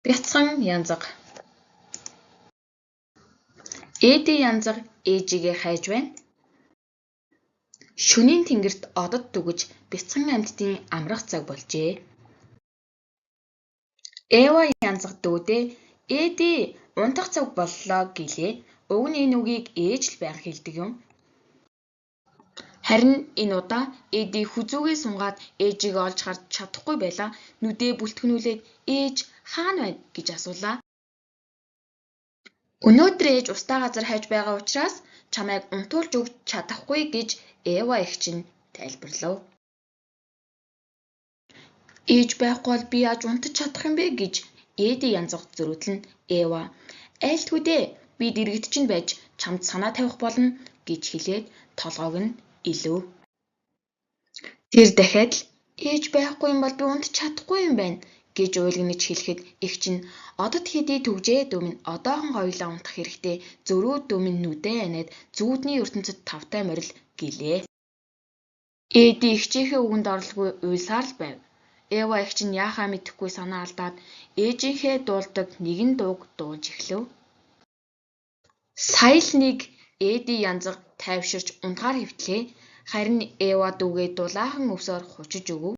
Бяцхан янзаг. Эди янзаг ээжигээ хайж байна. Шөнийн тэнгэрт одод дүгэж бяцхан амьтдын амрах цаг болжээ. Эва янзаг дүүдээ "Эди, унтах цаг боллоо" гэлээ. Уг нь энэ үгийг ээж л байнга хэлдэг юм. Харин энэ удаа Эди хүзүүгээ сунгаад ээжийг олж харж чадахгүй байлаа. Нүдээ бүлтгэнүүлээд "Ээж хаана байна?" гэж асуулаа. "Өнөөдөр ээж устдаа газар хайж байгаа учраас чамайг унтуулж өгч чадахгүй" гэж Эва эгч нь тайлбарлав. "Ээж байхгүй бол би яаж унтаж чадах юм бэ" гэж Эди янзаг зөрүүдлэн Эва "Айлтгүй дээ, би дэргэд чинь байж чамд санаа тавих болно" гэж хэлээд толгойг нь илөв. Тэр дахиад л "Ээж байхгүй юм бол би унтаж чадахгүй юм байна" гэж уйлгнэж хэлэхэд эгч нь "Одод хэдий төгжээ дүү минь одоохон хоёулаа унтах хэрэгтэй, зөрүү дүү минь нүдээ аниад зүүдний ертөнцөд тавтай морил" гэлээ. Эди эгчийнхээ үгэнд оролгүй уйлсаар л байв. Эва эгч нь яахаа мэдэхгүй санаа алдаад ээжийнхээ дуулдаг нэгэн дууг дуулж эхлэв. Сая л нэг Эди янзаг тайвширч унтахаар хэвтлээ. Харин Эва дүүгээ дулаахан өвсөөр хучиж өгөв.